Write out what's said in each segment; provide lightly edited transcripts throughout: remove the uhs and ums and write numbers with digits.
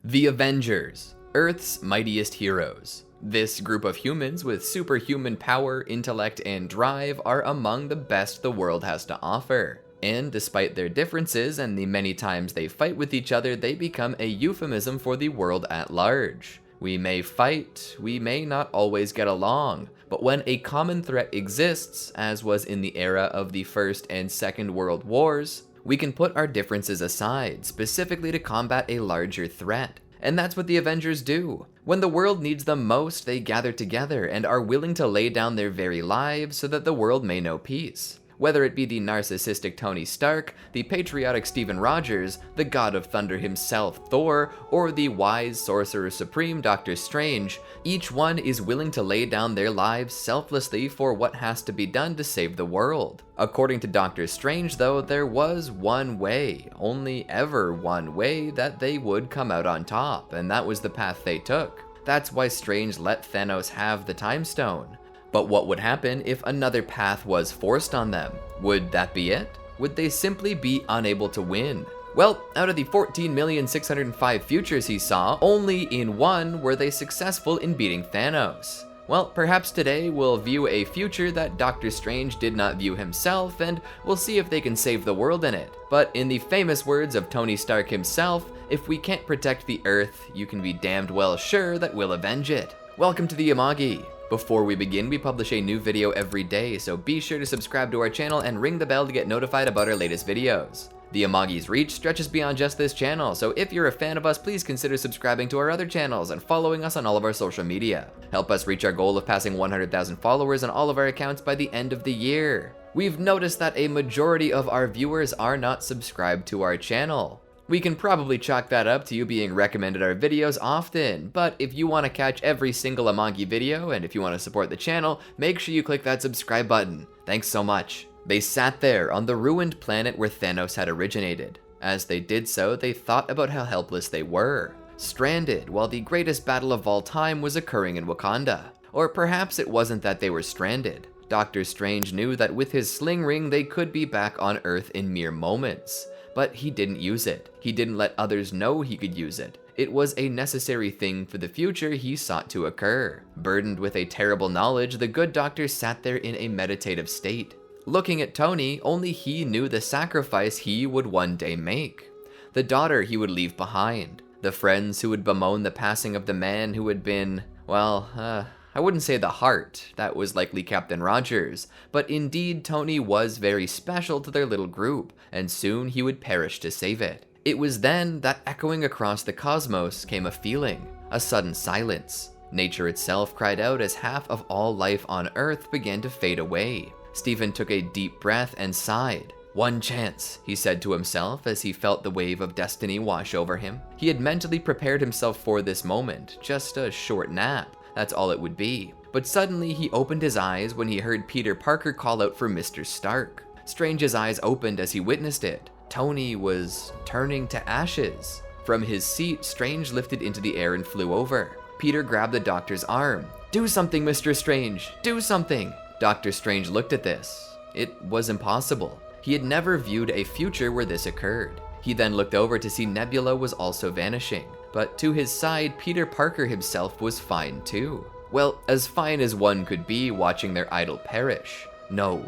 The Avengers, Earth's mightiest heroes. This group of humans with superhuman power, intellect, and drive are among the best the world has to offer. And despite their differences and the many times they fight with each other, they become a euphemism for the world at large. We may fight, we may not always get along, but when a common threat exists, as was in the era of the First and Second World Wars, we can put our differences aside, specifically to combat a larger threat. And that's what the Avengers do. When the world needs them most, they gather together and are willing to lay down their very lives so that the world may know peace. Whether it be the narcissistic Tony Stark, the patriotic Stephen Rogers, the god of thunder himself Thor, or the wise sorcerer supreme Doctor Strange, each one is willing to lay down their lives selflessly for what has to be done to save the world. According to Doctor Strange though, there was one way, only ever one way, that they would come out on top, and that was the path they took. That's why Strange let Thanos have the Time Stone. But what would happen if another path was forced on them? Would that be it? Would they simply be unable to win? Well, out of the 14,605 futures he saw, only in one were they successful in beating Thanos. Well, perhaps today we'll view a future that Doctor Strange did not view himself, and we'll see if they can save the world in it. But in the famous words of Tony Stark himself, if we can't protect the Earth, you can be damned well sure that we'll avenge it. Welcome to the Amagi. Before we begin, we publish a new video every day, so be sure to subscribe to our channel and ring the bell to get notified about our latest videos. The Amagi's reach stretches beyond just this channel, so if you're a fan of us, please consider subscribing to our other channels and following us on all of our social media. Help us reach our goal of passing 100,000 followers on all of our accounts by the end of the year. We've noticed that a majority of our viewers are not subscribed to our channel. We can probably chalk that up to you being recommended our videos often, but if you want to catch every single Amagi video and if you want to support the channel, make sure you click that subscribe button. Thanks so much. They sat there on the ruined planet where Thanos had originated. As they did so, they thought about how helpless they were. Stranded while the greatest battle of all time was occurring in Wakanda. Or perhaps it wasn't that they were stranded. Doctor Strange knew that with his sling ring they could be back on Earth in mere moments. But he didn't use it. He didn't let others know he could use it. It was a necessary thing for the future he sought to occur. Burdened with a terrible knowledge, the good doctor sat there in a meditative state. Looking at Tony, only he knew the sacrifice he would one day make. The daughter he would leave behind. The friends who would bemoan the passing of the man who had been, well, I wouldn't say the heart, that was likely Captain Rogers, but indeed Tony was very special to their little group, and soon he would perish to save it. It was then that echoing across the cosmos came a feeling, a sudden silence. Nature itself cried out as half of all life on Earth began to fade away. Stephen took a deep breath and sighed. One chance, he said to himself as he felt the wave of destiny wash over him. He had mentally prepared himself for this moment, just a short nap. That's all it would be. But suddenly he opened his eyes when he heard Peter Parker call out for Mr. Stark. Strange's eyes opened as he witnessed it. Tony was turning to ashes. From his seat, Strange lifted into the air and flew over. Peter grabbed the doctor's arm. "Do something, Mr. Strange! Do something!" Doctor Strange looked at this. It was impossible. He had never viewed a future where this occurred. He then looked over to see Nebula was also vanishing. But to his side, Peter Parker himself was fine too. Well, as fine as one could be watching their idol perish. No,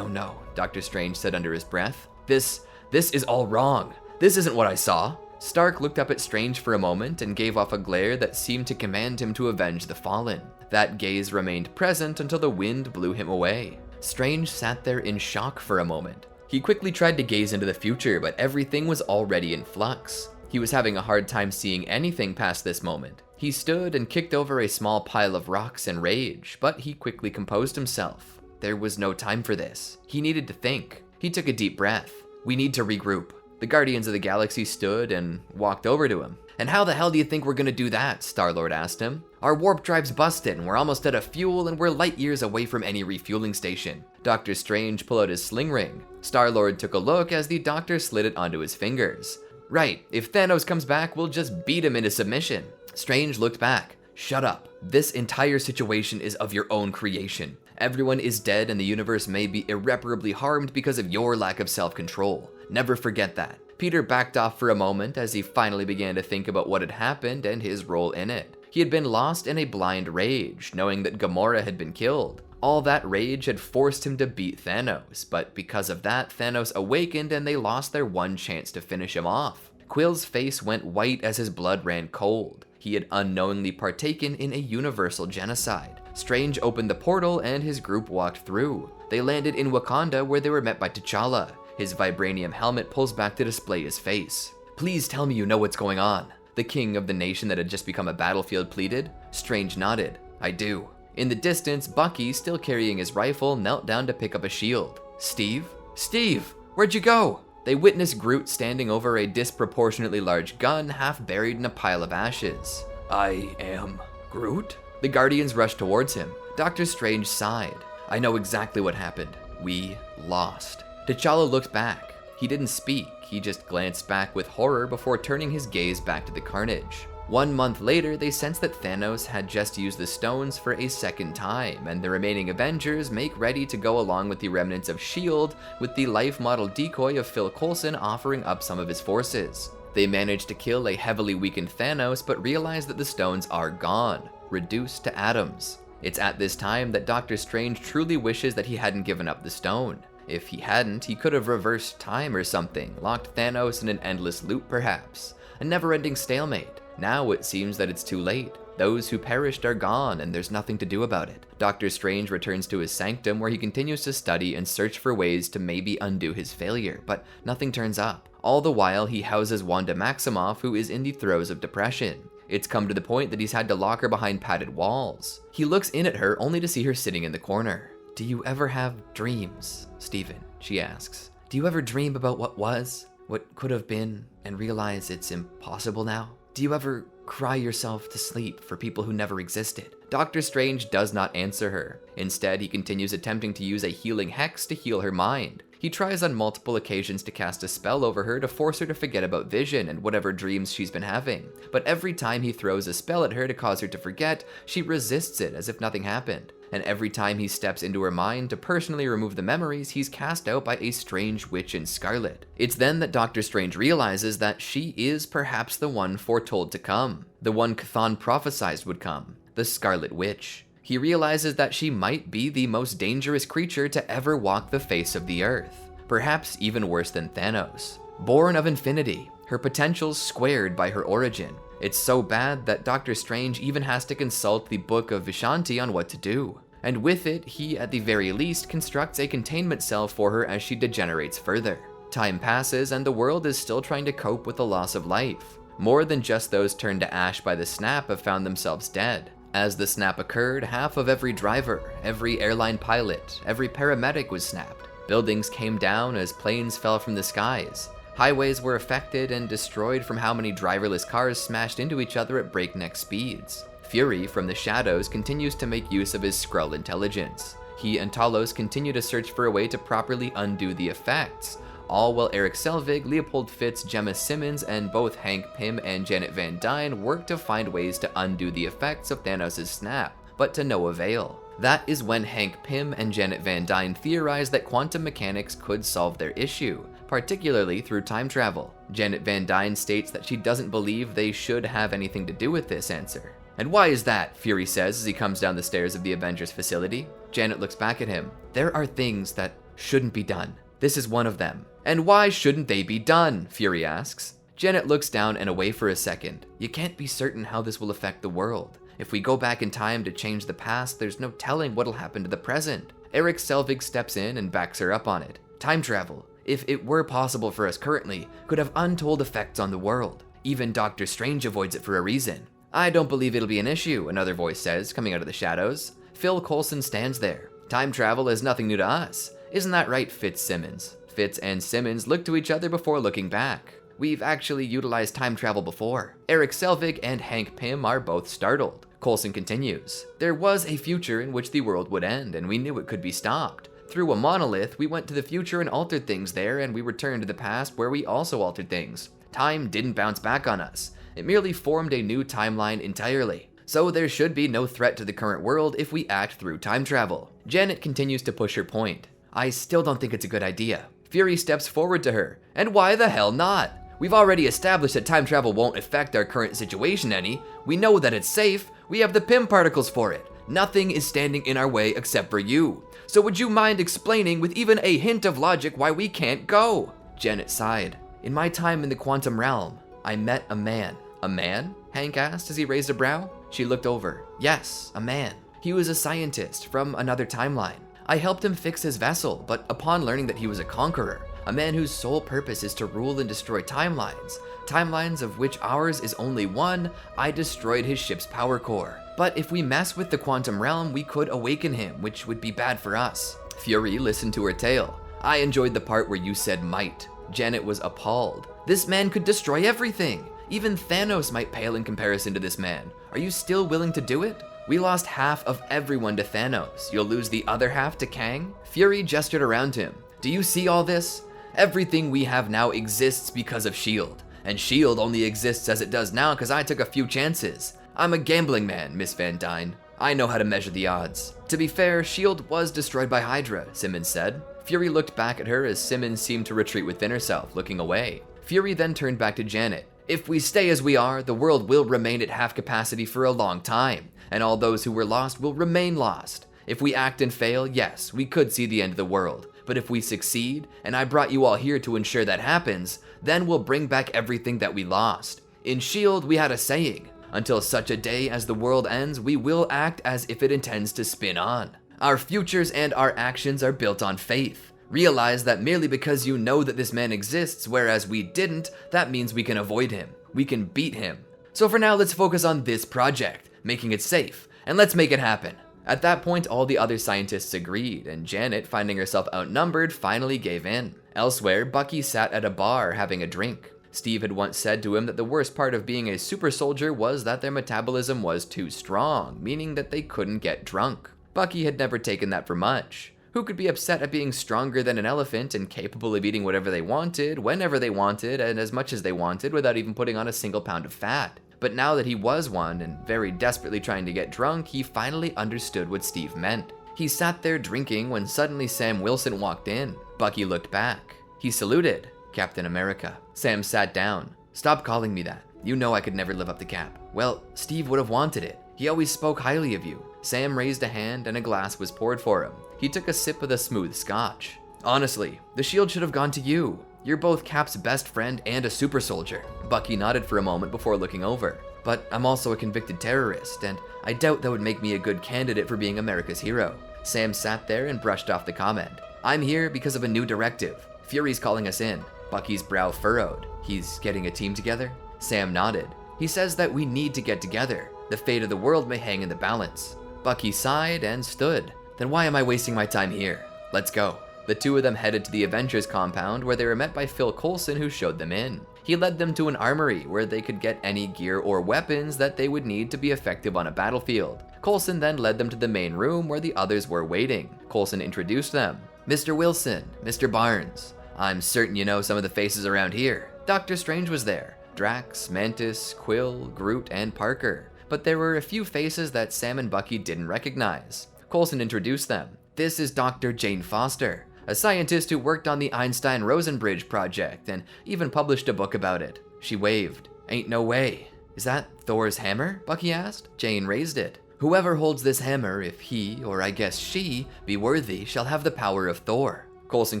Doctor Strange said under his breath. This is all wrong. This isn't what I saw. Stark looked up at Strange for a moment and gave off a glare that seemed to command him to avenge the fallen. That gaze remained present until the wind blew him away. Strange sat there in shock for a moment. He quickly tried to gaze into the future, but everything was already in flux. He was having a hard time seeing anything past this moment. He stood and kicked over a small pile of rocks in rage, but he quickly composed himself. There was no time for this. He needed to think. He took a deep breath. We need to regroup. The Guardians of the Galaxy stood and walked over to him. And how the hell do you think we're gonna do that? Star-Lord asked him. Our warp drive's busted and we're almost out of fuel and we're light years away from any refueling station. Doctor Strange pulled out his sling ring. Star-Lord took a look as the doctor slid it onto his fingers. Right, if Thanos comes back, we'll just beat him into submission. Strange looked back. Shut up. This entire situation is of your own creation. Everyone is dead and the universe may be irreparably harmed because of your lack of self-control. Never forget that. Peter backed off for a moment as he finally began to think about what had happened and his role in it. He had been lost in a blind rage, knowing that Gamora had been killed. All that rage had forced him to beat Thanos, but because of that, Thanos awakened and they lost their one chance to finish him off. Quill's face went white as his blood ran cold. He had unknowingly partaken in a universal genocide. Strange opened the portal and his group walked through. They landed in Wakanda where they were met by T'Challa. His vibranium helmet pulls back to display his face. "Please tell me you know what's going on," the king of the nation that had just become a battlefield pleaded. Strange nodded. "I do." In the distance, Bucky, still carrying his rifle, knelt down to pick up a shield. "Steve? Steve, where'd you go?" They witnessed Groot standing over a disproportionately large gun half buried in a pile of ashes. "I am Groot?" The Guardians rushed towards him. Doctor Strange sighed. "I know exactly what happened. We lost." T'Challa looked back. He didn't speak, he just glanced back with horror before turning his gaze back to the carnage. 1 month later, they sensed that Thanos had just used the stones for a second time, and the remaining Avengers make ready to go along with the remnants of S.H.I.E.L.D., with the life model decoy of Phil Coulson offering up some of his forces. They managed to kill a heavily weakened Thanos, but realize that the stones are gone, reduced to atoms. It's at this time that Doctor Strange truly wishes that he hadn't given up the stone. If he hadn't, he could have reversed time or something, locked Thanos in an endless loop perhaps. A never-ending stalemate. Now it seems that it's too late. Those who perished are gone and there's nothing to do about it. Doctor Strange returns to his sanctum where he continues to study and search for ways to maybe undo his failure, but nothing turns up. All the while, he houses Wanda Maximoff, who is in the throes of depression. It's come to the point that he's had to lock her behind padded walls. He looks in at her only to see her sitting in the corner. "Do you ever have dreams, Stephen?" she asks. "Do you ever dream about what was, what could have been, and realize it's impossible now? Do you ever cry yourself to sleep for people who never existed?" Doctor Strange does not answer her. Instead, he continues attempting to use a healing hex to heal her mind. He tries on multiple occasions to cast a spell over her to force her to forget about Vision and whatever dreams she's been having. But every time he throws a spell at her to cause her to forget, she resists it as if nothing happened. And every time he steps into her mind to personally remove the memories, he's cast out by a strange witch in scarlet. It's then that Doctor Strange realizes that she is perhaps the one foretold to come, the one Chthon prophesied would come, the Scarlet Witch. He realizes that she might be the most dangerous creature to ever walk the face of the earth, perhaps even worse than Thanos. Born of infinity, her potentials squared by her origin. It's so bad that Doctor Strange even has to consult the Book of Vishanti on what to do. And with it, he at the very least constructs a containment cell for her as she degenerates further. Time passes and the world is still trying to cope with the loss of life. More than just those turned to ash by the snap have found themselves dead. As the snap occurred, half of every driver, every airline pilot, every paramedic was snapped. Buildings came down as planes fell from the skies. Highways were affected and destroyed from how many driverless cars smashed into each other at breakneck speeds. Fury from the shadows continues to make use of his Skrull intelligence. He and Talos continue to search for a way to properly undo the effects, all while Eric Selvig, Leopold Fitz, Gemma Simmons, and both Hank Pym and Janet Van Dyne work to find ways to undo the effects of Thanos' snap, but to no avail. That is when Hank Pym and Janet Van Dyne theorize that quantum mechanics could solve their issue, particularly through time travel. Janet Van Dyne states that she doesn't believe they should have anything to do with this answer. "And why is that?" Fury says as he comes down the stairs of the Avengers facility. Janet looks back at him. "There are things that shouldn't be done. This is one of them." "And why shouldn't they be done?" Fury asks. Janet looks down and away for a second. "You can't be certain how this will affect the world. If we go back in time to change the past, there's no telling what'll happen to the present." Eric Selvig steps in and backs her up on it. "Time travel, if it were possible for us currently, could have untold effects on the world. Even Doctor Strange avoids it for a reason." "I don't believe it'll be an issue," another voice says, coming out of the shadows. Phil Coulson stands there. "Time travel is nothing new to us. Isn't that right, Fitzsimmons?" Fitz and Simmons look to each other before looking back. "We've actually utilized time travel before." Eric Selvig and Hank Pym are both startled. Coulson continues. "There was a future in which the world would end, and we knew it could be stopped. Through a monolith, we went to the future and altered things there, and we returned to the past where we also altered things. Time didn't bounce back on us. It merely formed a new timeline entirely. So there should be no threat to the current world if we act through time travel." Janet continues to push her point. "I still don't think it's a good idea." Fury steps forward to her. And why the hell not? We've already established that time travel won't affect our current situation any. We know that it's safe. We have the Pym particles for it. Nothing is standing in our way except for you. So would you mind explaining with even a hint of logic why we can't go? Janet sighed. In my time in the quantum realm, I met a man. A man? Hank asked as he raised a brow. She looked over. Yes, a man. He was a scientist from another timeline. I helped him fix his vessel, but upon learning that he was a conqueror, a man whose sole purpose is to rule and destroy timelines of which ours is only one, I destroyed his ship's power core. But if we mess with the quantum realm, we could awaken him, which would be bad for us. Fury listened to her tale. I enjoyed the part where you said might. Janet was appalled. This man could destroy everything. Even Thanos might pale in comparison to this man. Are you still willing to do it? We lost half of everyone to Thanos. You'll lose the other half to Kang? Fury gestured around him. Do you see all this? Everything we have now exists because of S.H.I.E.L.D. And S.H.I.E.L.D. only exists as it does now because I took a few chances. I'm a gambling man, Miss Van Dyne. I know how to measure the odds. To be fair, S.H.I.E.L.D. was destroyed by Hydra, Simmons said. Fury looked back at her as Simmons seemed to retreat within herself, looking away. Fury then turned back to Janet. If we stay as we are, the world will remain at half capacity for a long time, and all those who were lost will remain lost. If we act and fail, yes, we could see the end of the world. But if we succeed, and I brought you all here to ensure that happens, then we'll bring back everything that we lost. In S.H.I.E.L.D., we had a saying, until such a day as the world ends, we will act as if it intends to spin on. Our futures and our actions are built on faith. Realize that merely because you know that this man exists, whereas we didn't, that means we can avoid him. We can beat him. So for now, let's focus on this project, making it safe, and let's make it happen. At that point, all the other scientists agreed, and Janet, finding herself outnumbered, finally gave in. Elsewhere, Bucky sat at a bar having a drink. Steve had once said to him that the worst part of being a super soldier was that their metabolism was too strong, meaning that they couldn't get drunk. Bucky had never taken that for much. Who could be upset at being stronger than an elephant and capable of eating whatever they wanted, whenever they wanted, and as much as they wanted without even putting on a single pound of fat? But now that he was one and very desperately trying to get drunk, he finally understood what Steve meant. He sat there drinking when suddenly Sam Wilson walked in. Bucky looked back. He saluted. Captain America. Sam sat down. Stop calling me that. You know I could never live up to Cap. Well, Steve would have wanted it. He always spoke highly of you. Sam raised a hand and a glass was poured for him. He took a sip of the smooth scotch. Honestly, the shield should have gone to you. You're both Cap's best friend and a super soldier. Bucky nodded for a moment before looking over. But I'm also a convicted terrorist, and I doubt that would make me a good candidate for being America's hero. Sam sat there and brushed off the comment. I'm here because of a new directive. Fury's calling us in. Bucky's brow furrowed. He's getting a team together? Sam nodded. He says that we need to get together. The fate of the world may hang in the balance. Bucky sighed and stood. Then why am I wasting my time here? Let's go. The two of them headed to the Avengers compound where they were met by Phil Coulson, who showed them in. He led them to an armory where they could get any gear or weapons that they would need to be effective on a battlefield. Coulson then led them to the main room where the others were waiting. Coulson introduced them. Mr. Wilson, Mr. Barnes. I'm certain you know some of the faces around here. Doctor Strange was there. Drax, Mantis, Quill, Groot, and Parker. But there were a few faces that Sam and Bucky didn't recognize. Coulson introduced them. This is Dr. Jane Foster, a scientist who worked on the Einstein-Rosen Bridge project and even published a book about it. She waved. Ain't no way. Is that Thor's hammer? Bucky asked. Jane raised it. Whoever holds this hammer, if he, or I guess she, be worthy, shall have the power of Thor. Coulson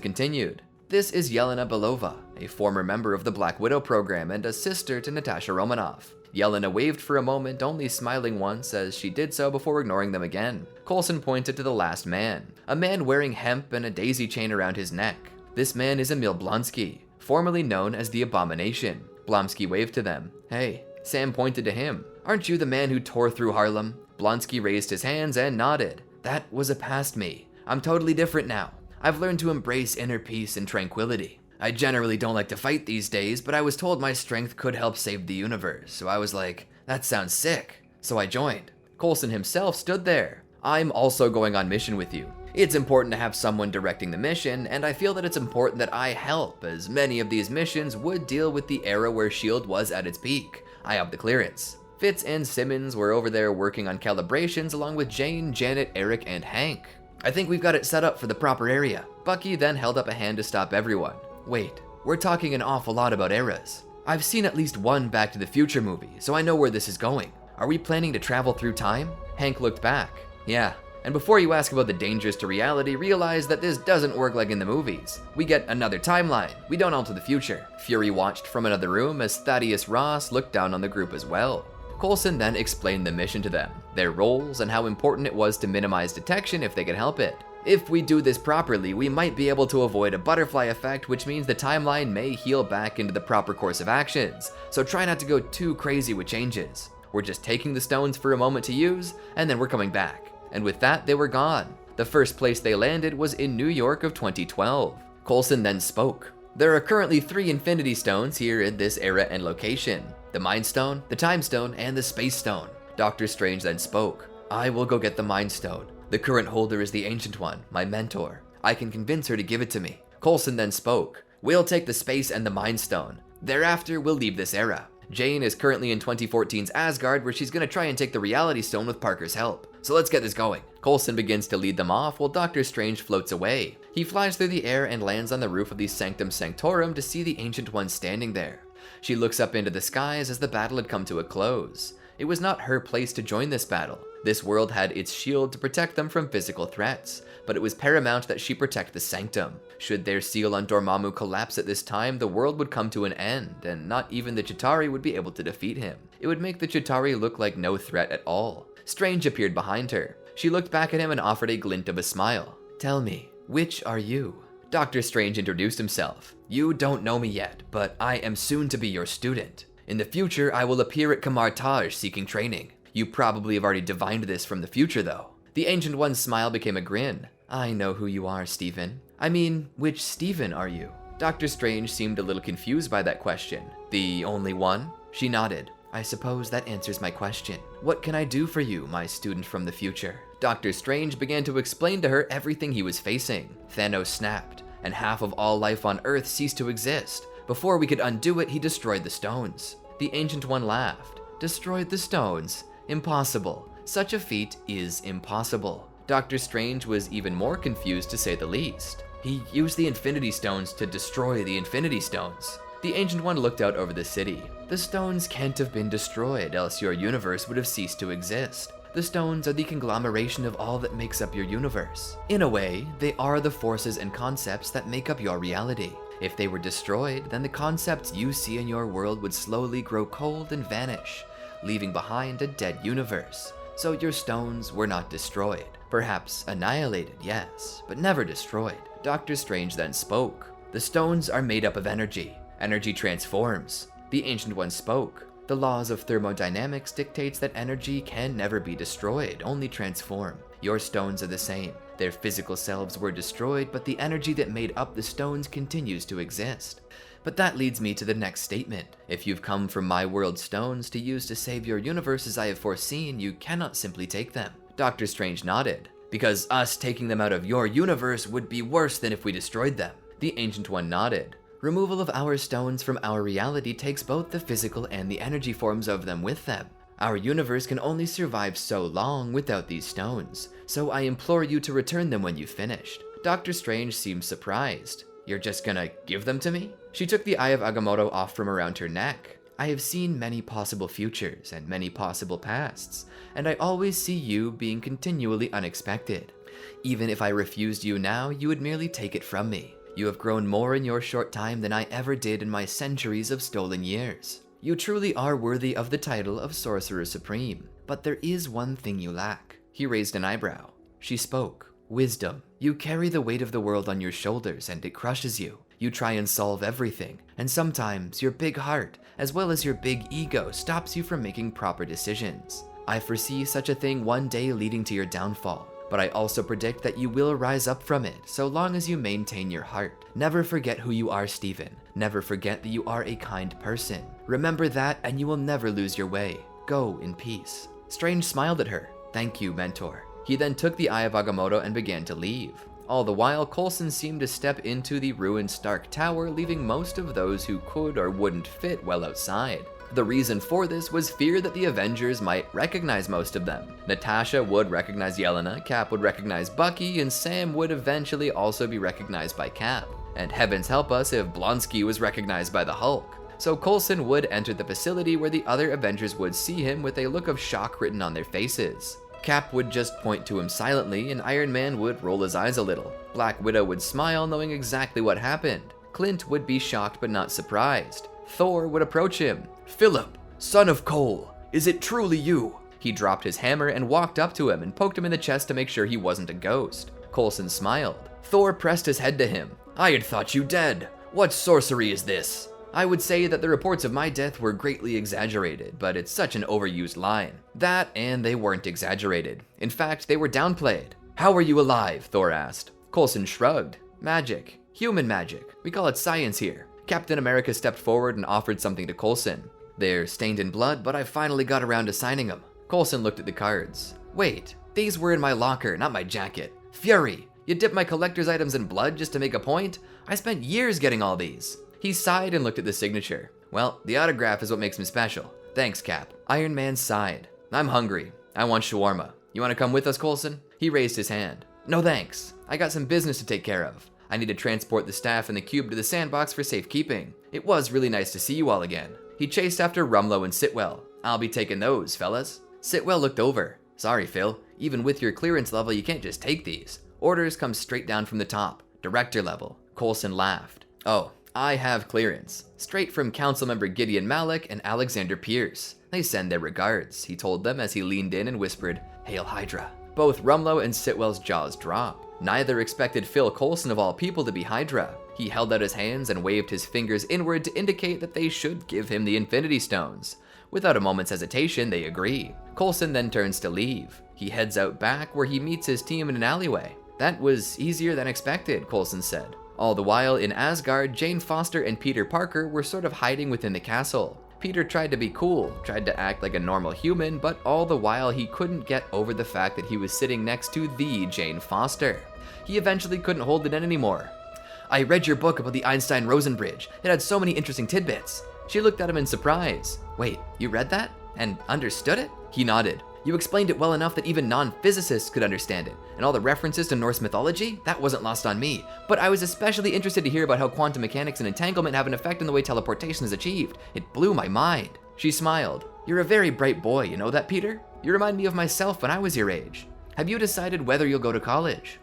continued. This is Yelena Belova, a former member of the Black Widow program and a sister to Natasha Romanoff. Yelena waved for a moment, only smiling once as she did so before ignoring them again. Coulson pointed to the last man, a man wearing hemp and a daisy chain around his neck. This man is Emil Blonsky, formerly known as the Abomination. Blonsky waved to them. Hey, Sam pointed to him. Aren't you the man who tore through Harlem? Blonsky raised his hands and nodded. That was a past me. I'm totally different now. I've learned to embrace inner peace and tranquility. I generally don't like to fight these days, but I was told my strength could help save the universe, so I was like, that sounds sick. So I joined. Coulson himself stood there. I'm also going on mission with you. It's important to have someone directing the mission, and I feel that it's important that I help, as many of these missions would deal with the era where S.H.I.E.L.D. was at its peak. I have the clearance. Fitz and Simmons were over there working on calibrations along with Jane, Janet, Eric, and Hank. I think we've got it set up for the proper area. Bucky then held up a hand to stop everyone. Wait, we're talking an awful lot about eras. I've seen at least one Back to the Future movie, so I know where this is going. Are we planning to travel through time? Hank looked back. Yeah. And before you ask about the dangers to reality, realize that this doesn't work like in the movies. We get another timeline. We don't alter the future. Fury watched from another room as Thaddeus Ross looked down on the group as well. Coulson then explained the mission to them, their roles, and how important it was to minimize detection if they could help it. If we do this properly, we might be able to avoid a butterfly effect, which means the timeline may heal back into the proper course of actions, so try not to go too crazy with changes. We're just taking the stones for a moment to use, and then we're coming back. And with that, they were gone. The first place they landed was in New York of 2012. Coulson then spoke. There are currently 3 Infinity Stones here in this era and location. The Mind Stone, the Time Stone, and the Space Stone. Doctor Strange then spoke. I will go get the Mind Stone. The current holder is the Ancient One, my mentor. I can convince her to give it to me. Coulson then spoke. We'll take the Space and the Mind Stone. Thereafter, we'll leave this era. Jane is currently in 2014's Asgard, where she's gonna try and take the Reality Stone with Parker's help. So let's get this going. Coulson begins to lead them off while Doctor Strange floats away. He flies through the air and lands on the roof of the Sanctum Sanctorum to see the Ancient One standing there. She looks up into the skies as the battle had come to a close. It was not her place to join this battle. This world had its shield to protect them from physical threats, but it was paramount that she protect the Sanctum. Should their seal on Dormammu collapse at this time, the world would come to an end, and not even the Chitauri would be able to defeat him. It would make the Chitauri look like no threat at all. Strange appeared behind her. She looked back at him and offered a glint of a smile. Tell me, which are you? Doctor Strange introduced himself. You don't know me yet, but I am soon to be your student. In the future, I will appear at Kamar Taj seeking training. You probably have already divined this from the future, though. The Ancient One's smile became a grin. I know who you are, Stephen. I mean, which Stephen are you? Doctor Strange seemed a little confused by that question. The only one? She nodded. I suppose that answers my question. What can I do for you, my student from the future? Doctor Strange began to explain to her everything he was facing. Thanos snapped, and half of all life on Earth ceased to exist. Before we could undo it, he destroyed the stones. The Ancient One laughed. Destroyed the stones? Impossible. Such a feat is impossible. Doctor Strange was even more confused, to say the least. He used the Infinity Stones to destroy the Infinity Stones. The Ancient One looked out over the city. The stones can't have been destroyed, else your universe would have ceased to exist. The stones are the conglomeration of all that makes up your universe. In a way, they are the forces and concepts that make up your reality. If they were destroyed, then the concepts you see in your world would slowly grow cold and vanish, leaving behind a dead universe. So your stones were not destroyed. Perhaps annihilated, yes, but never destroyed. Doctor Strange then spoke. The stones are made up of energy. Energy transforms. The Ancient One spoke. The laws of thermodynamics dictates that energy can never be destroyed, only transform. Your stones are the same. Their physical selves were destroyed, but the energy that made up the stones continues to exist. But that leads me to the next statement. If you've come from my world stones to use to save your universe as I have foreseen, you cannot simply take them. Doctor Strange nodded. Because us taking them out of your universe would be worse than if we destroyed them. The Ancient One nodded. Removal of our stones from our reality takes both the physical and the energy forms of them with them. Our universe can only survive so long without these stones, so I implore you to return them when you've finished. Doctor Strange seemed surprised. You're just gonna give them to me? She took the Eye of Agamotto off from around her neck. I have seen many possible futures and many possible pasts, and I always see you being continually unexpected. Even if I refused you now, you would merely take it from me. You have grown more in your short time than I ever did in my centuries of stolen years. You truly are worthy of the title of Sorcerer Supreme, but there is one thing you lack. He raised an eyebrow. She spoke. Wisdom. You carry the weight of the world on your shoulders and it crushes you. You try and solve everything, and sometimes your big heart, as well as your big ego, stops you from making proper decisions. I foresee such a thing one day leading to your downfall, but I also predict that you will rise up from it so long as you maintain your heart. Never forget who you are, Stephen. Never forget that you are a kind person. Remember that and you will never lose your way. Go in peace. Strange smiled at her. Thank you, mentor. He then took the Eye of Agamotto and began to leave. All the while, Coulson seemed to step into the ruined Stark Tower, leaving most of those who could or wouldn't fit well outside. The reason for this was fear that the Avengers might recognize most of them. Natasha would recognize Yelena, Cap would recognize Bucky, and Sam would eventually also be recognized by Cap. And heavens help us if Blonsky was recognized by the Hulk. So Coulson would enter the facility where the other Avengers would see him with a look of shock written on their faces. Cap would just point to him silently, and Iron Man would roll his eyes a little. Black Widow would smile, knowing exactly what happened. Clint would be shocked but not surprised. Thor would approach him. "Philip, son of Cole, is it truly you?" He dropped his hammer and walked up to him and poked him in the chest to make sure he wasn't a ghost. Coulson smiled. Thor pressed his head to him. "I had thought you dead. What sorcery is this?" I would say that the reports of my death were greatly exaggerated, but it's such an overused line. That, and they weren't exaggerated. In fact, they were downplayed. "How are you alive?" Thor asked. Coulson shrugged. "Magic. Human magic. We call it science here." Captain America stepped forward and offered something to Coulson. "They're stained in blood, but I finally got around to signing them." Coulson looked at the cards. "Wait, these were in my locker, not my jacket. Fury, you dipped my collector's items in blood just to make a point? I spent years getting all these." He sighed and looked at the signature. "Well, the autograph is what makes me special. Thanks, Cap." Iron Man sighed. "I'm hungry. I want shawarma. You want to come with us, Coulson?" He raised his hand. "No thanks. I got some business to take care of. I need to transport the staff and the cube to the sandbox for safekeeping. It was really nice to see you all again." He chased after Rumlow and Sitwell. "I'll be taking those, fellas." Sitwell looked over. "Sorry, Phil. Even with your clearance level, you can't just take these. Orders come straight down from the top. Director level." Coulson laughed. "Oh, I have clearance. Straight from Councilmember Gideon Malik and Alexander Pierce. They send their regards," he told them as he leaned in and whispered, "Hail Hydra." Both Rumlow and Sitwell's jaws dropped. Neither expected Phil Coulson of all people to be Hydra. He held out his hands and waved his fingers inward to indicate that they should give him the Infinity Stones. Without a moment's hesitation, they agree. Coulson then turns to leave. He heads out back where he meets his team in an alleyway. "That was easier than expected," Coulson said. All the while, in Asgard, Jane Foster and Peter Parker were sort of hiding within the castle. Peter tried to be cool, tried to act like a normal human, but all the while he couldn't get over the fact that he was sitting next to the Jane Foster. He eventually couldn't hold it in anymore. "I read your book about the Einstein-Rosen bridge. It had so many interesting tidbits." She looked at him in surprise. "Wait, you read that? And understood it?" He nodded. "You explained it well enough that even non-physicists could understand it. And all the references to Norse mythology? That wasn't lost on me. But I was especially interested to hear about how quantum mechanics and entanglement have an effect on the way teleportation is achieved. It blew my mind." She smiled. "You're a very bright boy, you know that, Peter? You remind me of myself when I was your age. Have you decided whether you'll go to college?"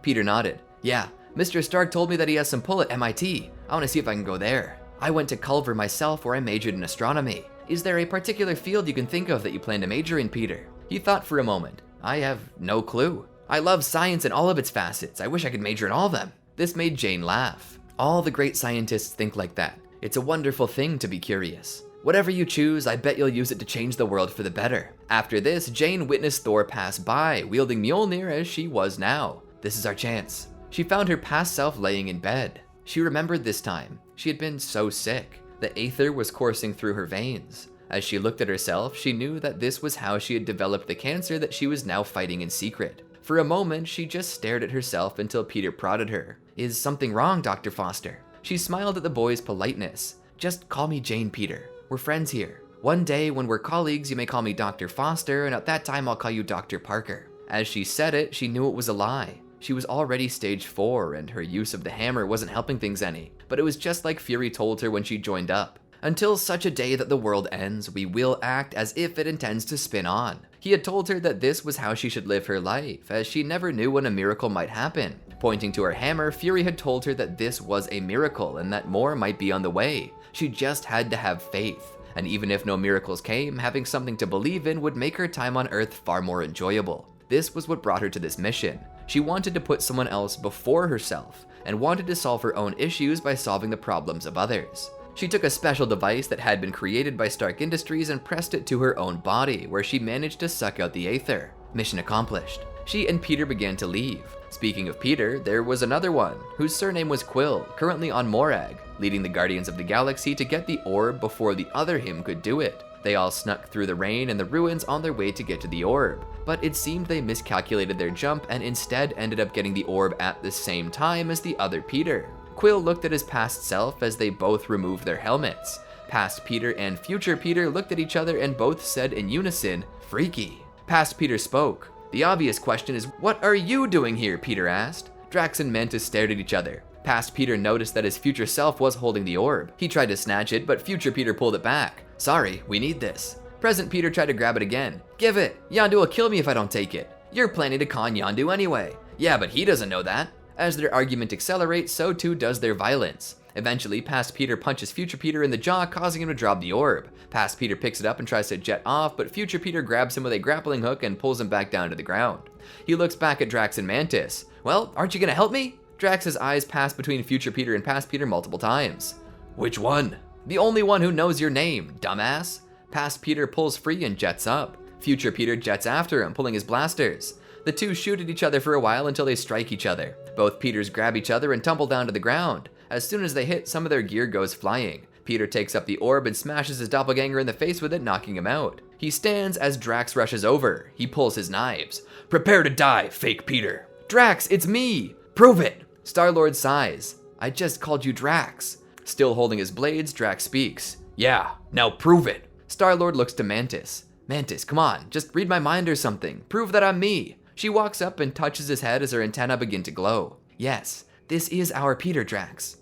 Peter nodded. "Yeah, Mr. Stark told me that he has some pull at MIT. I want to see if I can go there. I went to Culver myself where I majored in astronomy. Is there a particular field you can think of that you plan to major in, Peter?" He thought for a moment. "I have no clue. I love science in all of its facets. I wish I could major in all of them." This made Jane laugh. "All the great scientists think like that. It's a wonderful thing to be curious. Whatever you choose, I bet you'll use it to change the world for the better." After this, Jane witnessed Thor pass by, wielding Mjolnir as she was now. "This is our chance." She found her past self laying in bed. She remembered this time. She had been so sick. The aether was coursing through her veins. As she looked at herself, she knew that this was how she had developed the cancer that she was now fighting in secret. For a moment, she just stared at herself until Peter prodded her. "Is something wrong, Dr. Foster?" She smiled at the boy's politeness. "Just call me Jane, Peter. We're friends here. One day, when we're colleagues, you may call me Dr. Foster, and at that time I'll call you Dr. Parker." As she said it, she knew it was a lie. She was already stage 4, and her use of the hammer wasn't helping things any. But it was just like Fury told her when she joined up. "Until such a day that the world ends, we will act as if it intends to spin on." He had told her that this was how she should live her life, as she never knew when a miracle might happen. Pointing to her hammer, Fury had told her that this was a miracle and that more might be on the way. She just had to have faith. And even if no miracles came, having something to believe in would make her time on Earth far more enjoyable. This was what brought her to this mission. She wanted to put someone else before herself, and wanted to solve her own issues by solving the problems of others. She took a special device that had been created by Stark Industries and pressed it to her own body, where she managed to suck out the aether. Mission accomplished. She and Peter began to leave. Speaking of Peter, there was another one, whose surname was Quill, currently on Morag, leading the Guardians of the Galaxy to get the orb before the other him could do it. They all snuck through the rain and the ruins on their way to get to the orb, but it seemed they miscalculated their jump and instead ended up getting the orb at the same time as the other Peter. Quill looked at his past self as they both removed their helmets. Past Peter and future Peter looked at each other and both said in unison, "Freaky." Past Peter spoke. "The obvious question is, what are you doing here?" Peter asked. Drax and Mantis stared at each other. Past Peter noticed that his future self was holding the orb. He tried to snatch it, but future Peter pulled it back. "Sorry, we need this." Present Peter tried to grab it again. "Give it! Yondu will kill me if I don't take it." "You're planning to con Yondu anyway." "Yeah, but he doesn't know that." As their argument accelerates, so too does their violence. Eventually, Past Peter punches future Peter in the jaw, causing him to drop the orb. Past Peter picks it up and tries to jet off, but future Peter grabs him with a grappling hook and pulls him back down to the ground. He looks back at Drax and Mantis. "Well, aren't you gonna help me?" Drax's eyes pass between future Peter and Past Peter multiple times. "Which one?" "The only one who knows your name, dumbass." Past Peter pulls free and jets up. Future Peter jets after him, pulling his blasters. The two shoot at each other for a while until they strike each other. Both Peters grab each other and tumble down to the ground. As soon as they hit, some of their gear goes flying. Peter takes up the orb and smashes his doppelganger in the face with it, knocking him out. He stands as Drax rushes over. He pulls his knives. "Prepare to die, fake Peter." "Drax, it's me!" "Prove it!" Star-Lord sighs. "I just called you Drax." Still holding his blades, Drax speaks. "Yeah, now prove it." Star-Lord looks to Mantis. "Mantis, come on, just read my mind or something. Prove that I'm me." She walks up and touches his head as her antennae begin to glow. "Yes, this is our Peter, Drax."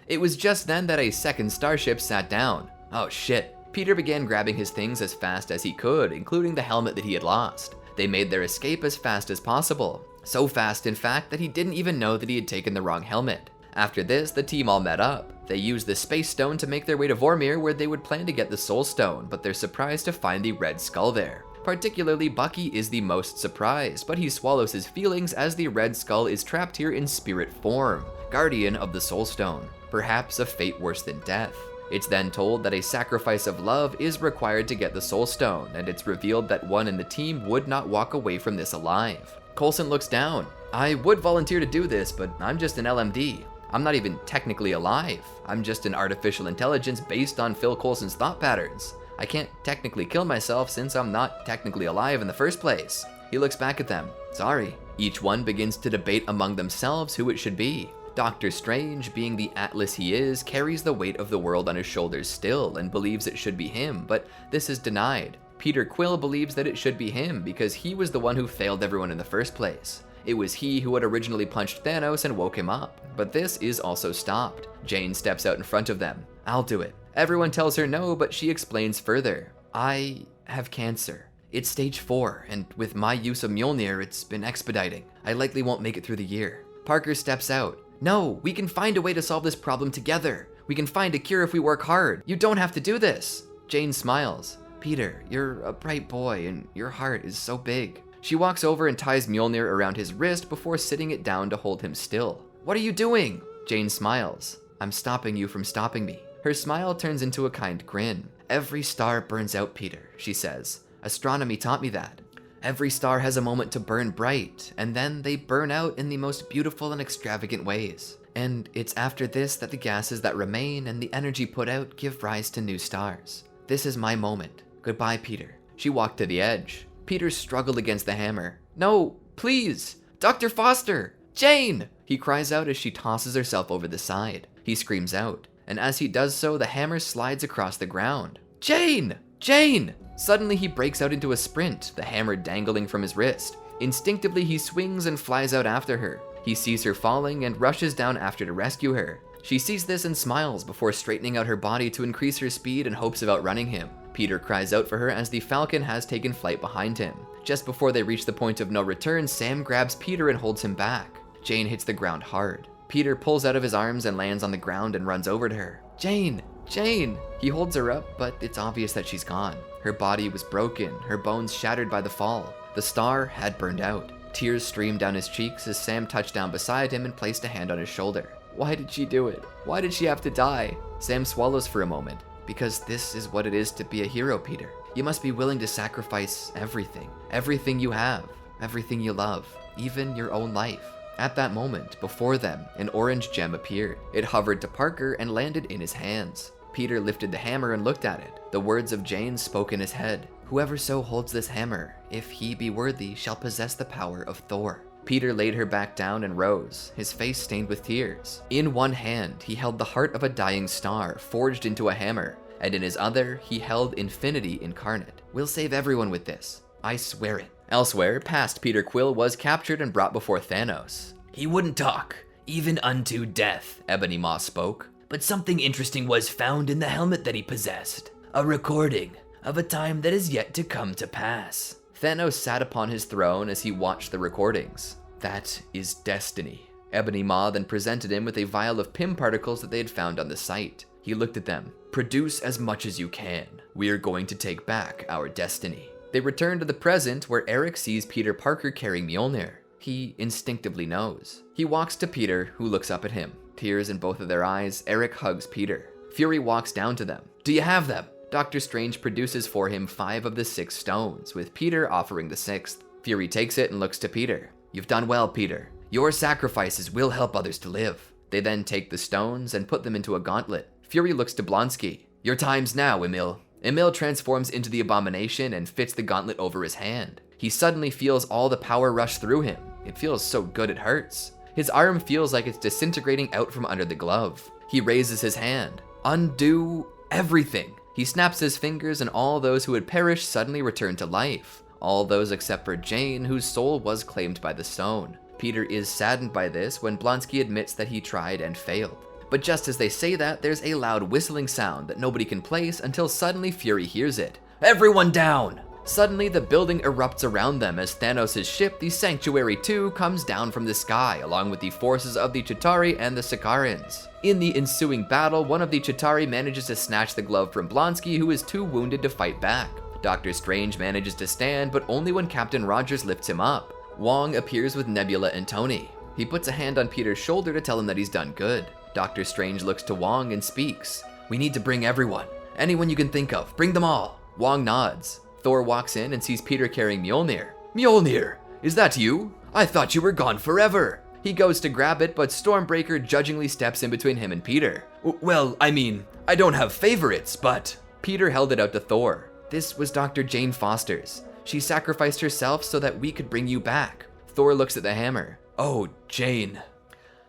It was just then that a second starship sat down. Oh shit. Peter began grabbing his things as fast as he could, including the helmet that he had lost. They made their escape as fast as possible. So fast, in fact, that he didn't even know that he had taken the wrong helmet. After this, the team all met up. They used the Space Stone to make their way to Vormir, where they would plan to get the Soul Stone, but they're surprised to find the Red Skull there. Particularly, Bucky is the most surprised, but he swallows his feelings as the Red Skull is trapped here in spirit form, guardian of the Soul Stone, perhaps a fate worse than death. It's then told that a sacrifice of love is required to get the Soul Stone, and it's revealed that one in the team would not walk away from this alive. Coulson looks down. "I would volunteer to do this, but I'm just an LMD. I'm not even technically alive. I'm just an artificial intelligence based on Phil Coulson's thought patterns. I can't technically kill myself since I'm not technically alive in the first place." He looks back at them. "Sorry." Each one begins to debate among themselves who it should be. Doctor Strange, being the Atlas he is, carries the weight of the world on his shoulders still and believes it should be him, but this is denied. Peter Quill believes that it should be him because he was the one who failed everyone in the first place. It was he who had originally punched Thanos and woke him up, but this is also stopped. Jane steps out in front of them. "I'll do it." Everyone tells her no, but she explains further. "I have cancer. It's stage 4, and with my use of Mjolnir, it's been expediting. I likely won't make it through the year." Parker steps out. "No, we can find a way to solve this problem together. We can find a cure if we work hard. You don't have to do this." Jane smiles. "Peter, you're a bright boy, and your heart is so big." She walks over and ties Mjolnir around his wrist before sitting it down to hold him still. "What are you doing?" Jane smiles. "I'm stopping you from stopping me." Her smile turns into a kind grin. "Every star burns out, Peter," she says. "Astronomy taught me that. Every star has a moment to burn bright, and then they burn out in the most beautiful and extravagant ways. And it's after this that the gases that remain and the energy put out give rise to new stars. This is my moment. Goodbye, Peter." She walked to the edge. Peter struggled against the hammer. "No, please! Dr. Foster! Jane!" He cries out as she tosses herself over the side. He screams out, and as he does so, the hammer slides across the ground. "Jane! Jane!" Suddenly he breaks out into a sprint, the hammer dangling from his wrist. Instinctively he swings and flies out after her. He sees her falling and rushes down after to rescue her. She sees this and smiles before straightening out her body to increase her speed in hopes of outrunning him. Peter cries out for her as the Falcon has taken flight behind him. Just before they reach the point of no return, Sam grabs Peter and holds him back. Jane hits the ground hard. Peter pulls out of his arms and lands on the ground and runs over to her. "Jane! Jane!" He holds her up, but it's obvious that she's gone. Her body was broken, her bones shattered by the fall. The star had burned out. Tears streamed down his cheeks as Sam touched down beside him and placed a hand on his shoulder. Why did she do it? Why did she have to die? Sam swallows for a moment. "Because this is what it is to be a hero, Peter. You must be willing to sacrifice everything. Everything you have. Everything you love. Even your own life." At that moment, before them, an orange gem appeared. It hovered to Parker and landed in his hands. Peter lifted the hammer and looked at it. The words of Jane spoke in his head. "Whoever so holds this hammer, if he be worthy, shall possess the power of Thor." Peter laid her back down and rose, his face stained with tears. In one hand, he held the heart of a dying star, forged into a hammer. and in his other, he held infinity incarnate. We'll save everyone with this. I swear it. Elsewhere, past Peter Quill was captured and brought before Thanos. He wouldn't talk, even unto death, Ebony Maw spoke. But something interesting was found in the helmet that he possessed. A recording of a time that is yet to come to pass. Thanos sat upon his throne as he watched the recordings. That is destiny. Ebony Maw then presented him with a vial of Pym particles that they had found on the site. He looked at them. Produce as much as you can. We are going to take back our destiny. They return to the present where Eric sees Peter Parker carrying Mjolnir. He instinctively knows. He walks to Peter, who looks up at him. Tears in both of their eyes, Eric hugs Peter. Fury walks down to them. Do you have them? Doctor Strange produces for him 5 of the 6 stones, with Peter offering the 6th. Fury takes it and looks to Peter. You've done well, Peter. Your sacrifices will help others to live. They then take the stones and put them into a gauntlet. Fury looks to Blonsky. Your time's now, Emil. Emil transforms into the Abomination and fits the gauntlet over his hand. He suddenly feels all the power rush through him. It feels so good it hurts. His arm feels like it's disintegrating out from under the glove. He raises his hand. Undo everything. He snaps his fingers and all those who had perished suddenly return to life. All those except for Jane, whose soul was claimed by the stone. Peter is saddened by this when Blonsky admits that he tried and failed. But just as they say that, there's a loud whistling sound that nobody can place until suddenly Fury hears it. Everyone down! Suddenly, the building erupts around them as Thanos' ship, the Sanctuary 2, comes down from the sky, along with the forces of the Chitauri and the Sakarans. In the ensuing battle, one of the Chitauri manages to snatch the glove from Blonsky, who is too wounded to fight back. Doctor Strange manages to stand, but only when Captain Rogers lifts him up. Wong appears with Nebula and Tony. He puts a hand on Peter's shoulder to tell him that he's done good. Doctor Strange looks to Wong and speaks. We need to bring everyone. Anyone you can think of. Bring them all. Wong nods. Thor walks in and sees Peter carrying Mjolnir. Mjolnir! Is that you? I thought you were gone forever. He goes to grab it, but Stormbreaker judgingly steps in between him and Peter. Well, I mean, I don't have favorites, but... Peter held it out to Thor. This was Dr. Jane Foster's. She sacrificed herself so that we could bring you back. Thor looks at the hammer. Oh, Jane.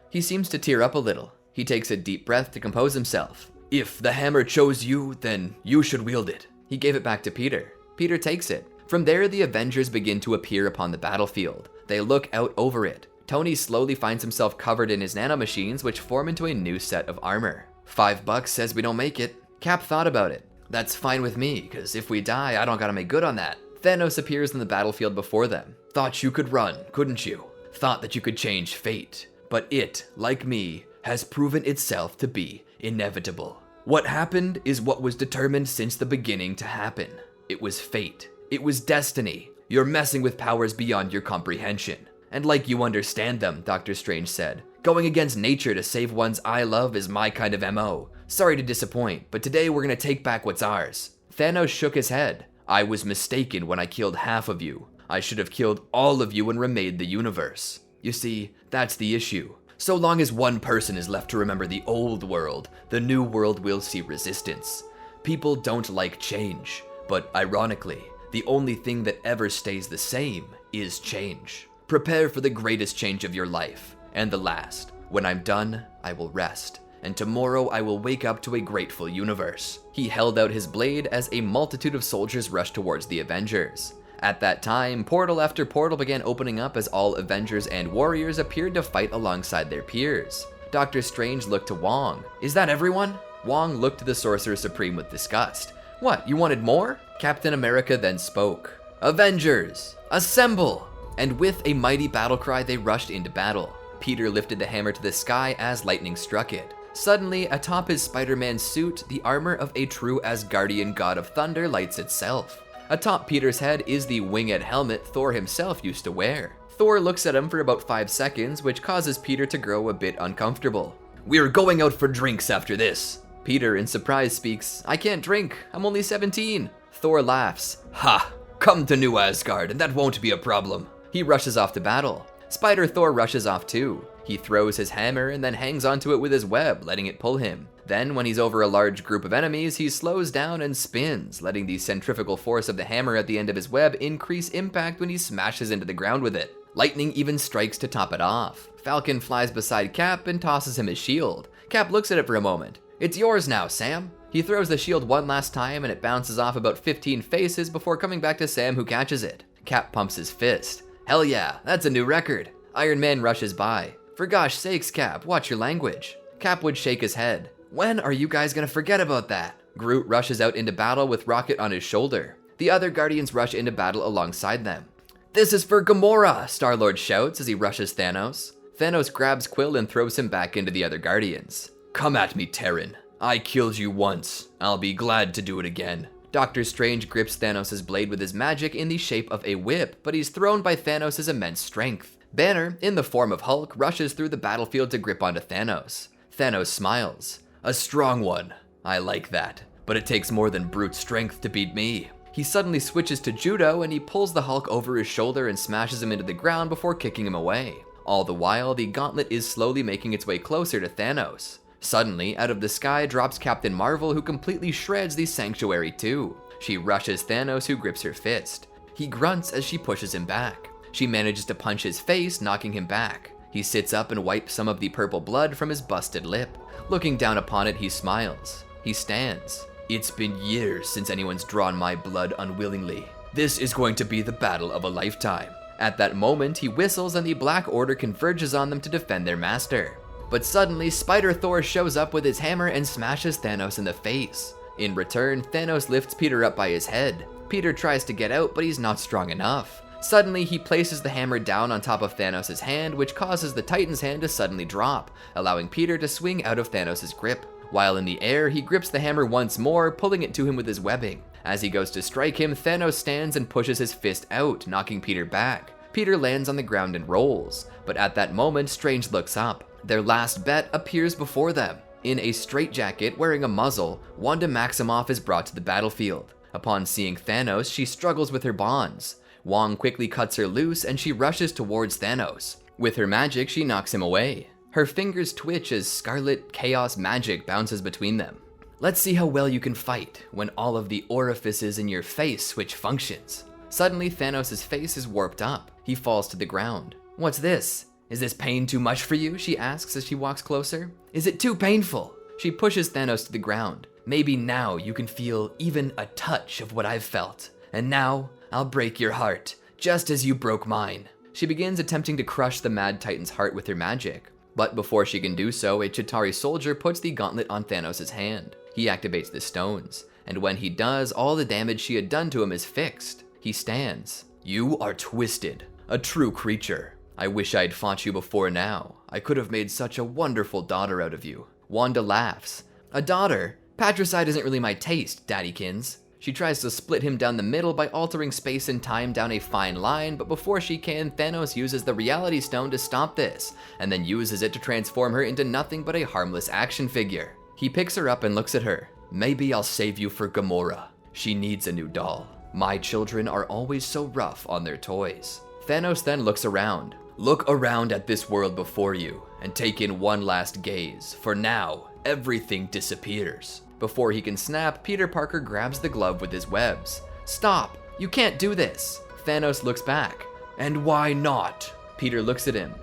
He seems to tear up a little. He takes a deep breath to compose himself. If the hammer chose you, then you should wield it. He gave it back to Peter. Peter takes it. From there, the Avengers begin to appear upon the battlefield. They look out over it. Tony slowly finds himself covered in his nanomachines, which form into a new set of armor. $5 says we don't make it. Cap thought about it. That's fine with me, because if we die, I don't gotta make good on that. Thanos appears on the battlefield before them. Thought you could run, couldn't you? Thought that you could change fate. But it, like me, has proven itself to be inevitable. What happened is what was determined since the beginning to happen. It was fate. It was destiny. You're messing with powers beyond your comprehension. And like you understand them, Doctor Strange said. Going against nature to save ones I love is my kind of MO. Sorry to disappoint, but today we're gonna take back what's ours. Thanos shook his head. I was mistaken when I killed half of you. I should have killed all of you and remade the universe. You see, that's the issue. So long as one person is left to remember the old world, the new world will see resistance. People don't like change. But ironically, the only thing that ever stays the same is change. Prepare for the greatest change of your life, and the last. When I'm done, I will rest, and tomorrow I will wake up to a grateful universe. He held out his blade as a multitude of soldiers rushed towards the Avengers. At that time, portal after portal began opening up as all Avengers and warriors appeared to fight alongside their peers. Doctor Strange looked to Wong. Is that everyone? Wong looked to the Sorcerer Supreme with disgust. What, you wanted more? Captain America then spoke. Avengers, assemble! And with a mighty battle cry, they rushed into battle. Peter lifted the hammer to the sky as lightning struck it. Suddenly, atop his Spider-Man suit, the armor of a true Asgardian god of thunder lights itself. Atop Peter's head is the winged helmet Thor himself used to wear. Thor looks at him for about 5 seconds, which causes Peter to grow a bit uncomfortable. We're going out for drinks after this. Peter, in surprise, speaks, I can't drink, I'm only 17. Thor laughs. Ha! Come to New Asgard, and that won't be a problem. He rushes off to battle. Spider-Thor rushes off too. He throws his hammer and then hangs onto it with his web, letting it pull him. Then, when he's over a large group of enemies, he slows down and spins, letting the centrifugal force of the hammer at the end of his web increase impact when he smashes into the ground with it. Lightning even strikes to top it off. Falcon flies beside Cap and tosses him his shield. Cap looks at it for a moment. It's yours now, Sam. He throws the shield one last time and it bounces off about 15 faces before coming back to Sam, who catches it. Cap pumps his fist. Hell yeah, that's a new record. Iron Man rushes by. For gosh sakes, Cap, watch your language. Cap would shake his head. When are you guys gonna forget about that? Groot rushes out into battle with Rocket on his shoulder. The other Guardians rush into battle alongside them. This is for Gamora, Star-Lord shouts as he rushes Thanos. Thanos grabs Quill and throws him back into the other Guardians. Come at me, Terran. I killed you once. I'll be glad to do it again. Doctor Strange grips Thanos' blade with his magic in the shape of a whip, but he's thrown by Thanos' immense strength. Banner, in the form of Hulk, rushes through the battlefield to grip onto Thanos. Thanos smiles. A strong one. I like that. But it takes more than brute strength to beat me. He suddenly switches to judo and he pulls the Hulk over his shoulder and smashes him into the ground before kicking him away. All the while, the gauntlet is slowly making its way closer to Thanos. Suddenly, out of the sky drops Captain Marvel, who completely shreds the Sanctuary too. She rushes Thanos, who grips her fist. He grunts as she pushes him back. She manages to punch his face, knocking him back. He sits up and wipes some of the purple blood from his busted lip. Looking down upon it, he smiles. He stands. It's been years since anyone's drawn my blood unwillingly. This is going to be the battle of a lifetime. At that moment, he whistles and the Black Order converges on them to defend their master. But suddenly, Spider Thor shows up with his hammer and smashes Thanos in the face. In return, Thanos lifts Peter up by his head. Peter tries to get out, but he's not strong enough. Suddenly, he places the hammer down on top of Thanos' hand, which causes the Titan's hand to suddenly drop, allowing Peter to swing out of Thanos' grip. While in the air, he grips the hammer once more, pulling it to him with his webbing. As he goes to strike him, Thanos stands and pushes his fist out, knocking Peter back. Peter lands on the ground and rolls, but at that moment, Strange looks up. Their last bet appears before them. In a straitjacket wearing a muzzle, Wanda Maximoff is brought to the battlefield. Upon seeing Thanos, she struggles with her bonds. Wong quickly cuts her loose and she rushes towards Thanos. With her magic, she knocks him away. Her fingers twitch as scarlet chaos magic bounces between them. Let's see how well you can fight when all of the orifices in your face switch functions. Suddenly, Thanos' face is warped up. He falls to the ground. What's this? Is this pain too much for you? She asks as she walks closer. Is it too painful? She pushes Thanos to the ground. Maybe now you can feel even a touch of what I've felt. And now, I'll break your heart, just as you broke mine. She begins attempting to crush the Mad Titan's heart with her magic. But before she can do so, a Chitauri soldier puts the gauntlet on Thanos' hand. He activates the stones. And when he does, all the damage she had done to him is fixed. He stands. You are twisted. A true creature. I wish I'd fought you before now. I could have made such a wonderful daughter out of you. Wanda laughs. A daughter? Patricide isn't really my taste, Daddykins. She tries to split him down the middle by altering space and time down a fine line, but before she can, Thanos uses the Reality Stone to stop this, and then uses it to transform her into nothing but a harmless action figure. He picks her up and looks at her. Maybe I'll save you for Gamora. She needs a new doll. My children are always so rough on their toys. Thanos then looks around. Look around at this world before you, and take in one last gaze, for now, everything disappears. Before he can snap, Peter Parker grabs the glove with his webs. Stop! You can't do this! Thanos looks back. And why not? Peter looks at him.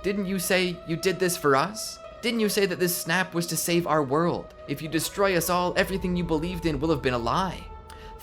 Didn't you say you did this for us? Didn't you say that this snap was to save our world? If you destroy us all, everything you believed in will have been a lie.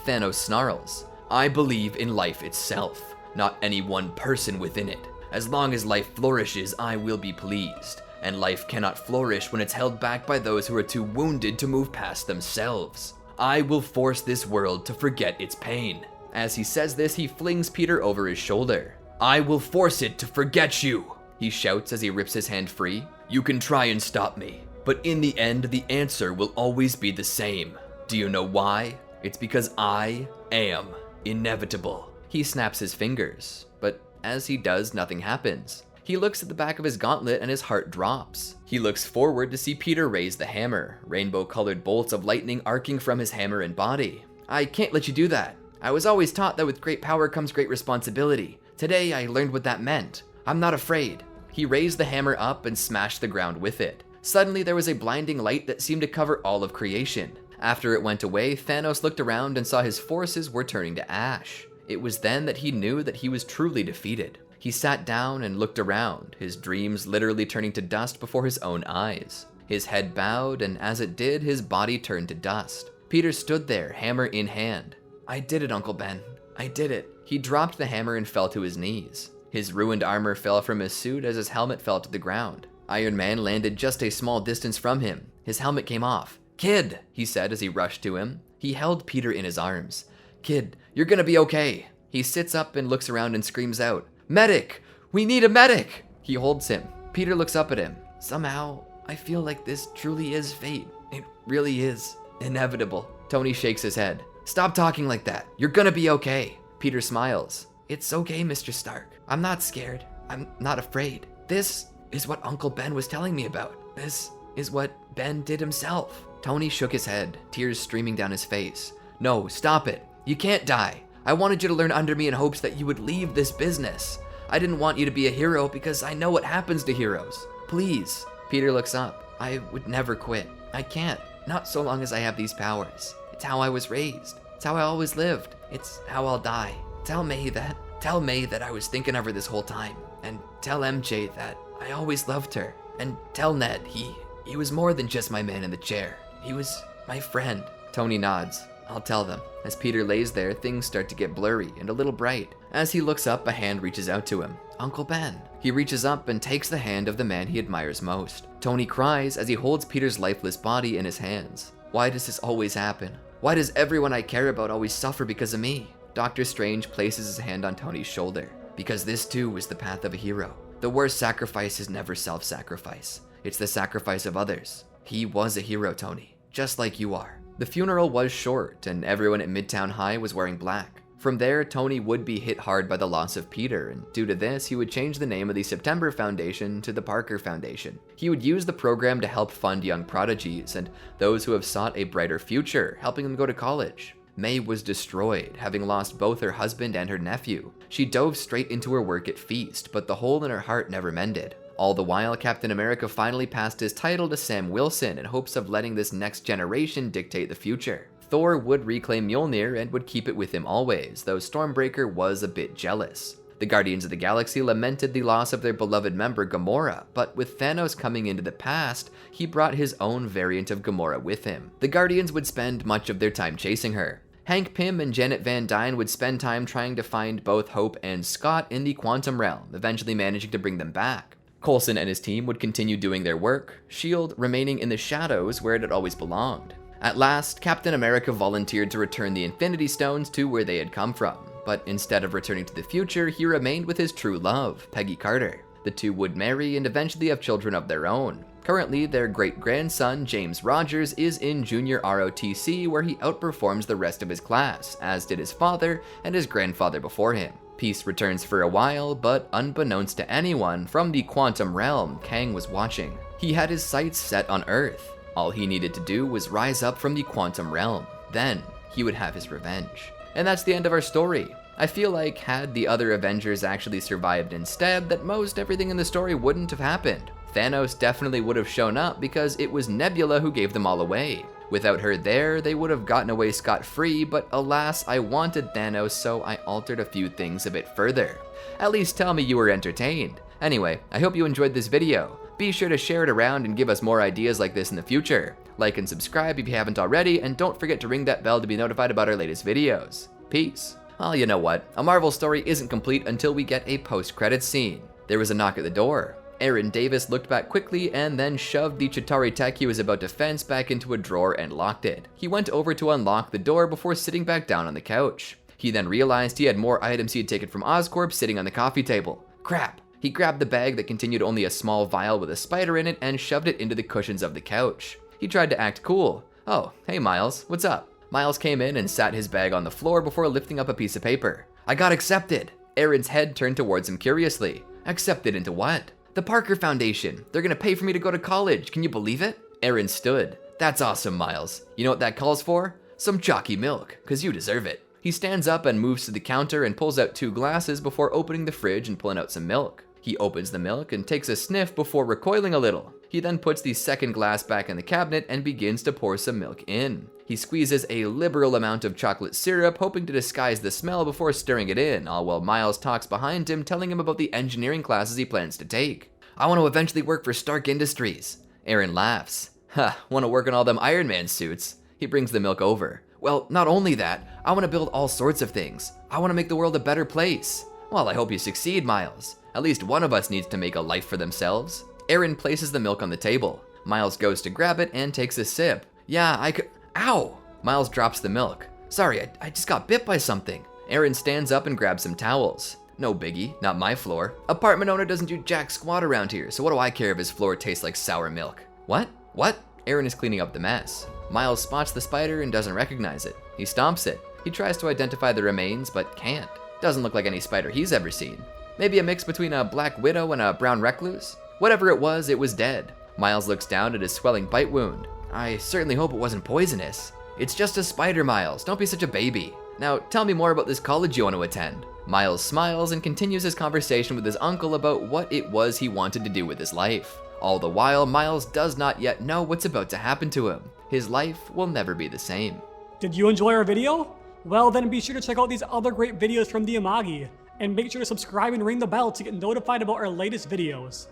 Thanos snarls. I believe in life itself, not any one person within it. As long as life flourishes, I will be pleased. And life cannot flourish when it's held back by those who are too wounded to move past themselves. I will force this world to forget its pain. As he says this, he flings Peter over his shoulder. I will force it to forget you, he shouts as he rips his hand free. You can try and stop me, but in the end, the answer will always be the same. Do you know why? It's because I am inevitable. He snaps his fingers, but as he does, nothing happens. He looks at the back of his gauntlet and his heart drops. He looks forward to see Peter raise the hammer, rainbow-colored bolts of lightning arcing from his hammer and body. I can't let you do that. I was always taught that with great power comes great responsibility. Today I learned what that meant. I'm not afraid. He raised the hammer up and smashed the ground with it. Suddenly there was a blinding light that seemed to cover all of creation. After it went away, Thanos looked around and saw his forces were turning to ash. It was then that he knew that he was truly defeated. He sat down and looked around, his dreams literally turning to dust before his own eyes. His head bowed, and as it did, his body turned to dust. Peter stood there, hammer in hand. "I did it, Uncle Ben. I did it." He dropped the hammer and fell to his knees. His ruined armor fell from his suit as his helmet fell to the ground. Iron Man landed just a small distance from him. His helmet came off. "Kid," he said as he rushed to him. He held Peter in his arms. "Kid, you're gonna be okay." He sits up and looks around and screams out, "Medic! We need a medic!" He holds him. Peter looks up at him. "Somehow, I feel like this truly is fate. It really is inevitable." Tony shakes his head. "Stop talking like that. You're gonna be okay." Peter smiles. "It's okay, Mr. Stark. I'm not scared. I'm not afraid. This is what Uncle Ben was telling me about. This is what Ben did himself." Tony shook his head, tears streaming down his face. "No, stop it. You can't die. I wanted you to learn under me in hopes that you would leave this business. I didn't want you to be a hero because I know what happens to heroes. Please." Peter looks up. "I would never quit. I can't. Not so long as I have these powers. It's how I was raised. It's how I always lived. It's how I'll die. Tell May that I was thinking of her this whole time. And tell MJ that I always loved her. And tell Ned he was more than just my man in the chair. He was my friend." Tony nods. "I'll tell them." As Peter lays there, things start to get blurry and a little bright. As he looks up, a hand reaches out to him. "Uncle Ben." He reaches up and takes the hand of the man he admires most. Tony cries as he holds Peter's lifeless body in his hands. "Why does this always happen? Why does everyone I care about always suffer because of me?" Doctor Strange places his hand on Tony's shoulder. "Because this too is the path of a hero. The worst sacrifice is never self-sacrifice. It's the sacrifice of others. He was a hero, Tony, just like you are." The funeral was short, and everyone at Midtown High was wearing black. From there, Tony would be hit hard by the loss of Peter, and due to this, he would change the name of the September Foundation to the Parker Foundation. He would use the program to help fund young prodigies and those who have sought a brighter future, helping them go to college. May was destroyed, having lost both her husband and her nephew. She dove straight into her work at Feast, but the hole in her heart never mended. All the while, Captain America finally passed his title to Sam Wilson in hopes of letting this next generation dictate the future. Thor would reclaim Mjolnir and would keep it with him always, though Stormbreaker was a bit jealous. The Guardians of the Galaxy lamented the loss of their beloved member Gamora, but with Thanos coming into the past, he brought his own variant of Gamora with him. The Guardians would spend much of their time chasing her. Hank Pym and Janet Van Dyne would spend time trying to find both Hope and Scott in the quantum realm, eventually managing to bring them back. Coulson and his team would continue doing their work, S.H.I.E.L.D. remaining in the shadows where it had always belonged. At last, Captain America volunteered to return the Infinity Stones to where they had come from, but instead of returning to the future, he remained with his true love, Peggy Carter. The two would marry and eventually have children of their own. Currently, their great-grandson, James Rogers, is in junior ROTC where he outperforms the rest of his class, as did his father and his grandfather before him. Peace returns for a while, but unbeknownst to anyone, from the quantum realm, Kang was watching. He had his sights set on Earth. All he needed to do was rise up from the quantum realm. Then, he would have his revenge. And that's the end of our story. I feel like had the other Avengers actually survived instead, that most everything in the story wouldn't have happened. Thanos definitely would have shown up because it was Nebula who gave them all away. Without her there, they would have gotten away scot-free, but alas, I wanted Thanos, so I altered a few things a bit further. At least tell me you were entertained. Anyway, I hope you enjoyed this video. Be sure to share it around and give us more ideas like this in the future. Like and subscribe if you haven't already, and don't forget to ring that bell to be notified about our latest videos. Peace. Well, you know what? A Marvel story isn't complete until we get a post-credits scene. There was a knock at the door. Aaron Davis looked back quickly and then shoved the Chitauri tech he was about to fence back into a drawer and locked it. He went over to unlock the door before sitting back down on the couch. He then realized he had more items he had taken from Oscorp sitting on the coffee table. Crap! He grabbed the bag that contained only a small vial with a spider in it and shoved it into the cushions of the couch. He tried to act cool. "Oh, hey Miles, what's up?" Miles came in and sat his bag on the floor before lifting up a piece of paper. "I got accepted." Aaron's head turned towards him curiously. "Accepted into what?" "The Parker Foundation. They're gonna pay for me to go to college. Can you believe it?" Aaron stood. "That's awesome, Miles. You know what that calls for? Some chalky milk, 'cause you deserve it." He stands up and moves to the counter and pulls out 2 glasses before opening the fridge and pulling out some milk. He opens the milk and takes a sniff before recoiling a little. He then puts the second glass back in the cabinet and begins to pour some milk in. He squeezes a liberal amount of chocolate syrup, hoping to disguise the smell before stirring it in, all while Miles talks behind him, telling him about the engineering classes he plans to take. "I want to eventually work for Stark Industries." Aaron laughs. Ha, wanna work on all them Iron Man suits? He brings the milk over. Well, not only that, I wanna build all sorts of things. I wanna make the world a better place. Well, I hope you succeed, Miles. At least one of us needs to make a life for themselves. Aaron places the milk on the table. Miles goes to grab it and takes a sip. Yeah, I could. Ow! Miles drops the milk. Sorry, I just got bit by something. Aaron stands up and grabs some towels. No biggie, not my floor. Apartment owner doesn't do jack squat around here, so what do I care if his floor tastes like sour milk? What? What? Aaron is cleaning up the mess. Miles spots the spider and doesn't recognize it. He stomps it. He tries to identify the remains, but can't. Doesn't look like any spider he's ever seen. Maybe a mix between a black widow and a brown recluse? Whatever it was dead. Miles looks down at his swelling bite wound. I certainly hope it wasn't poisonous. It's just a spider, Miles. Don't be such a baby. Now, tell me more about this college you want to attend. Miles smiles and continues his conversation with his uncle about what it was he wanted to do with his life. All the while, Miles does not yet know what's about to happen to him. His life will never be the same. Did you enjoy our video? Well, then be sure to check out these other great videos from the Amagi, and make sure to subscribe and ring the bell to get notified about our latest videos.